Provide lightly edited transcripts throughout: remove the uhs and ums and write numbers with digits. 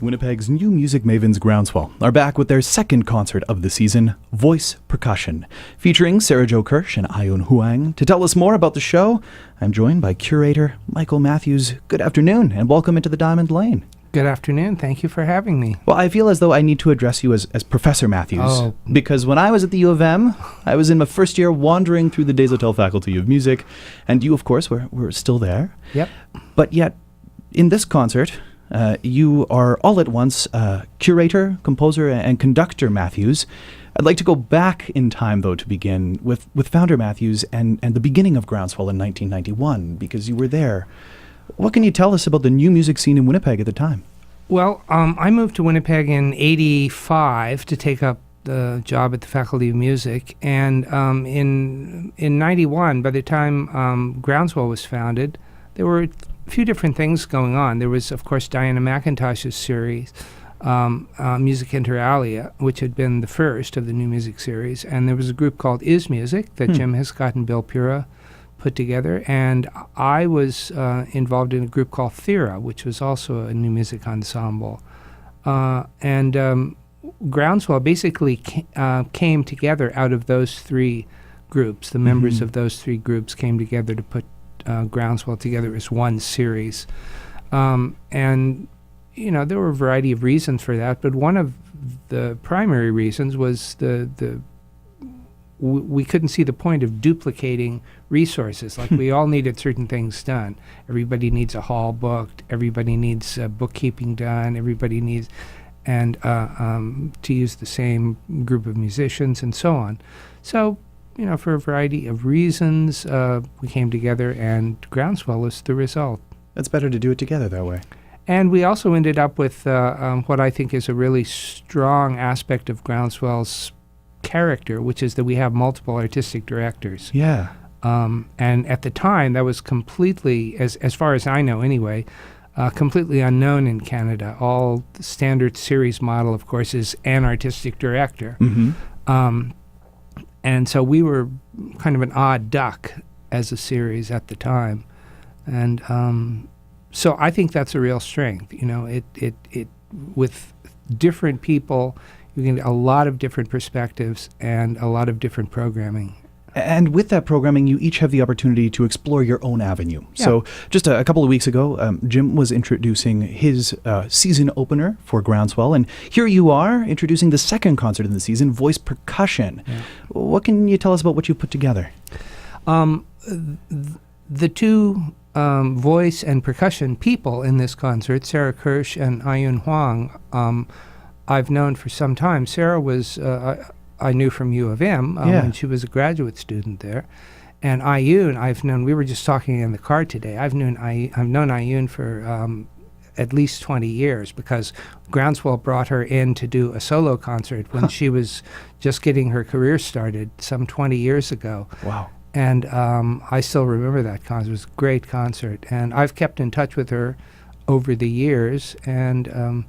Winnipeg's new music mavens Groundswell are back with their second concert of the season, Voice Percussion, featuring Sarah Jo Kirsch and Ayun Huang. To tell us more about the show, I'm joined by curator Michael Matthews. Good afternoon and welcome into the Diamond Lane. Good afternoon. Thank you for having me. Well, I feel as though I need to address you as Professor Matthews, because when I was at the U of M, I was in my first year wandering through the Des Hôtels Faculty of Music, and you, of course, were still there. Yep. But yet, in this concert, you are all at once curator, composer, and conductor Matthews. I'd like to go back in time, though, to begin with founder Matthews and the beginning of Groundswell in 1991, because you were there. What can you tell us about the new music scene in Winnipeg at the time? Well, I moved to Winnipeg in '85 to take up the job at the Faculty of Music, and in '91, by the time Groundswell was founded, there were a few different things going on. There was, of course, Diana McIntosh's series, Music Inter Alia, which had been the first of the new music series, and there was a group called Is Music that Jim Hiscott and Bill Pura put together, and I was involved in a group called Thera, which was also a new music ensemble. And Groundswell basically came together out of those three groups. The members of those three groups came together to put Groundswell together as one series. And, you know, there were a variety of reasons for that, but one of the primary reasons was we couldn't see the point of duplicating resources. Like, we all needed certain things done. Everybody needs a hall booked. Everybody needs bookkeeping done. Everybody needs, and to use the same group of musicians and so on. So, you know, for a variety of reasons, we came together, and Groundswell is the result. It's better to do it together that way. And we also ended up with what I think is a really strong aspect of Groundswell's character, which is that we have multiple artistic directors. Yeah. And at the time, that was completely, as far as I know anyway, completely unknown in Canada. All the standard series model, of course, is an artistic director. And so we were kind of an odd duck as a series at the time. And so I think that's a real strength. You know, it with different people, you can get a lot of different perspectives and a lot of different programming. And with that programming, you each have the opportunity to explore your own avenue. Yeah. So just a couple of weeks ago, Jim was introducing his season opener for Groundswell, and here you are introducing the second concert in the season, Voice Percussion. Yeah. What can you tell us about what you put together? The two voice and percussion people in this concert, Sarah Kirsch and Ayun Huang, I've known for some time. Sarah was, I knew from U of M when she was a graduate student there. And Ayun, I've known, we were just talking in the car today, I've known Ayun for at least 20 years, because Groundswell brought her in to do a solo concert when she was just getting her career started some 20 years ago. Wow. And I still remember that concert. It was a great concert. And I've kept in touch with her over the years, and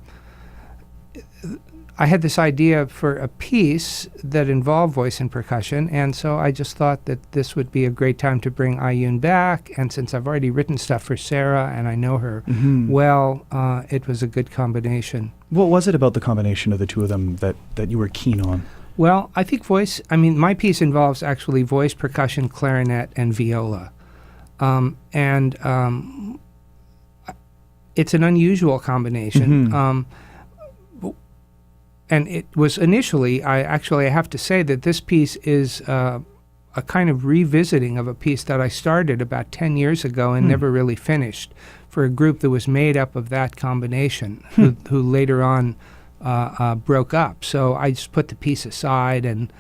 I had this idea for a piece that involved voice and percussion, and so I just thought that this would be a great time to bring Ayun back, and since I've already written stuff for Sarah and I know her well, it was a good combination. What was it about the combination of the two of them that you were keen on? Well, I think my piece involves actually voice, percussion, clarinet, and viola. It's an unusual combination. And it was initially, I have to say that this piece is a kind of revisiting of a piece that I started about 10 years ago and never really finished, for a group that was made up of that combination, who later on broke up. So I just put the piece aside, and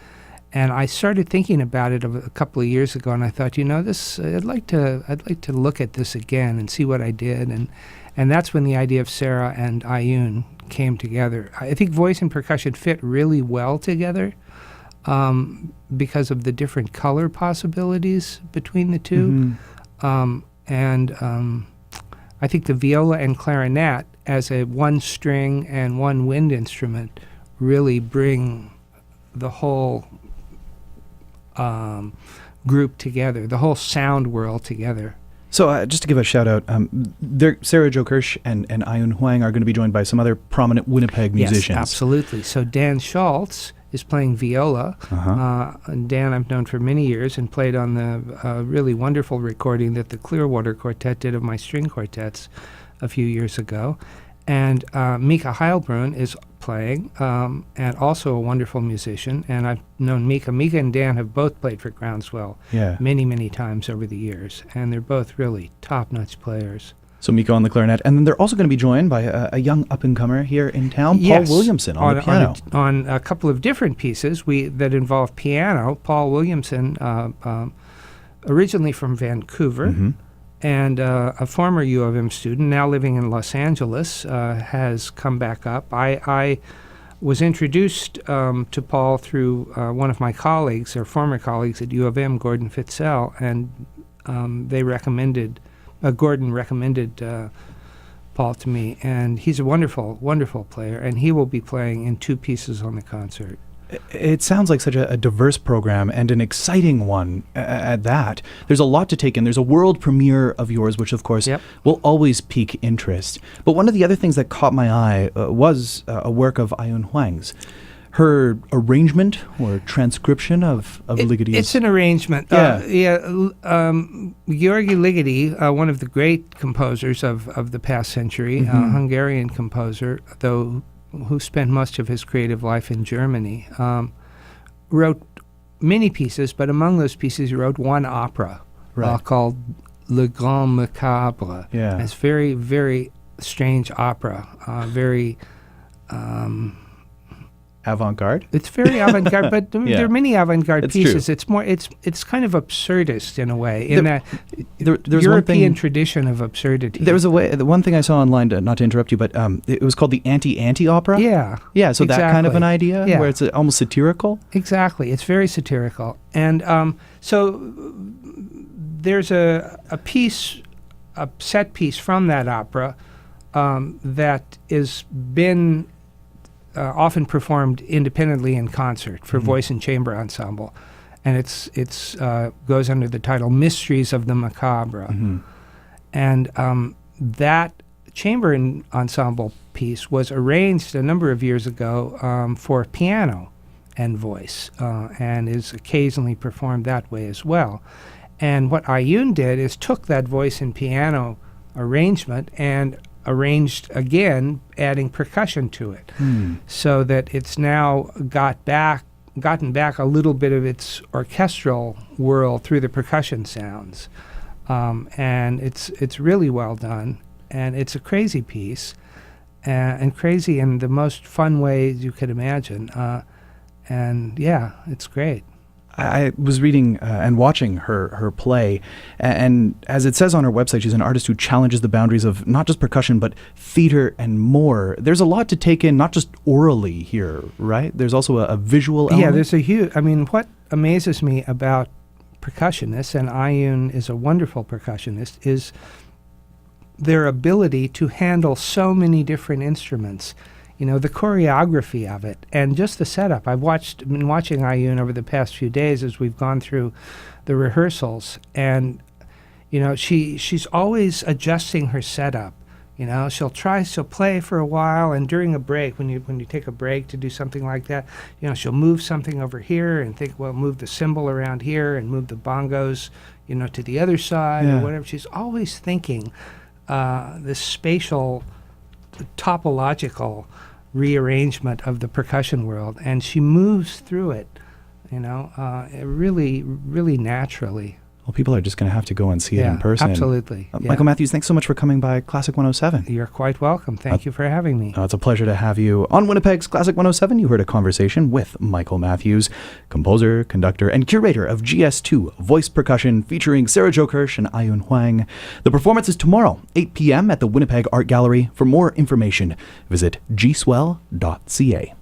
I started thinking about it a couple of years ago, and I thought, you know, this I'd like to look at this again and see what I did, and that's when the idea of Sarah and Ayun came together. I think voice and percussion fit really well together because of the different color possibilities between the two. I think the viola and clarinet as a one string and one wind instrument really bring the whole group together, the whole sound world together. So just to give a shout out, Sarah Jo Kirsch and Ayun Huang are going to be joined by some other prominent Winnipeg musicians. Yes, absolutely. So Dan Schultz is playing viola. Dan I've known for many years and played on the really wonderful recording that the Clearwater Quartet did of my string quartets a few years ago. And Mika Heilbrunn is playing, and also a wonderful musician. And I've known Mika. Mika and Dan have both played for Groundswell many, many times over the years. And they're both really top-notch players. So Mika on the clarinet. And then they're also going to be joined by a young up-and-comer here in town, Yes, Paul Williamson on the piano. On a couple of different pieces that involve piano. Paul Williamson, originally from Vancouver, and a former U of M student, now living in Los Angeles, has come back up. I was introduced to Paul through one of my colleagues, or former colleagues at U of M, Gordon Fitzell, and Gordon recommended Paul to me, and he's a wonderful, wonderful player, and he will be playing in 2 pieces on the concert. It sounds like such a diverse program and an exciting one at that. There's a lot to take in. There's a world premiere of yours, which, of course, will always pique interest. But one of the other things that caught my eye was a work of Ayun Huang's. Her arrangement or transcription of Ligody's. It's an arrangement. Georgi Ligody, one of the great composers of the past century, Hungarian composer, though who spent most of his creative life in Germany, wrote many pieces, but among those pieces he wrote one opera called Le Grand Macabre. It's very, very strange opera, very... avant-garde? It's very avant-garde, but there are many avant-garde pieces. True. It's kind of absurdist in a way, in that there's European tradition of absurdity. There was the one thing I saw online, not to interrupt you, but it was called the anti-anti opera. Yeah, so exactly. That kind of an idea, where it's almost satirical. Exactly, it's very satirical, and so there's a set piece from that opera that is been often performed independently in concert for voice and chamber ensemble, and it's goes under the title Mysteries of the Macabre, and that chamber ensemble piece was arranged a number of years ago for piano and voice, and is occasionally performed that way as well. And what Ayun did is took that voice and piano arrangement and arranged again, adding percussion to it, so that it's now gotten back a little bit of its orchestral world through the percussion sounds, and it's really well done, and it's a crazy piece, and crazy in the most fun ways you could imagine, and it's great. I was reading and watching her play, and as it says on her website, she's an artist who challenges the boundaries of not just percussion, but theater and more. There's a lot to take in, not just orally here, right? There's also a visual element. Yeah, there's a huge... I mean, what amazes me about percussionists, and Ayun is a wonderful percussionist, is their ability to handle so many different instruments. You know, the choreography of it and just the setup. I've been watching Ayun over the past few days as we've gone through the rehearsals, and you know, she's always adjusting her setup. You know, she'll play for a while, and during a break, when you take a break to do something like that, you know, she'll move something over here and think, well, move the cymbal around here and move the bongos, you know, to the other side or whatever. She's always thinking this spatial, topological rearrangement of the percussion world, and she moves through it, you know, really, really naturally. Well, people are just going to have to go and see it in person. Absolutely. Michael Matthews, thanks so much for coming by Classic 107. You're quite welcome. Thank you for having me. It's a pleasure to have you. On Winnipeg's Classic 107, you heard a conversation with Michael Matthews, composer, conductor, and curator of GS2 Voice Percussion, featuring Sarah Jo Kirsch and Ayun Huang. The performance is tomorrow, 8 p.m. at the Winnipeg Art Gallery. For more information, visit gswell.ca.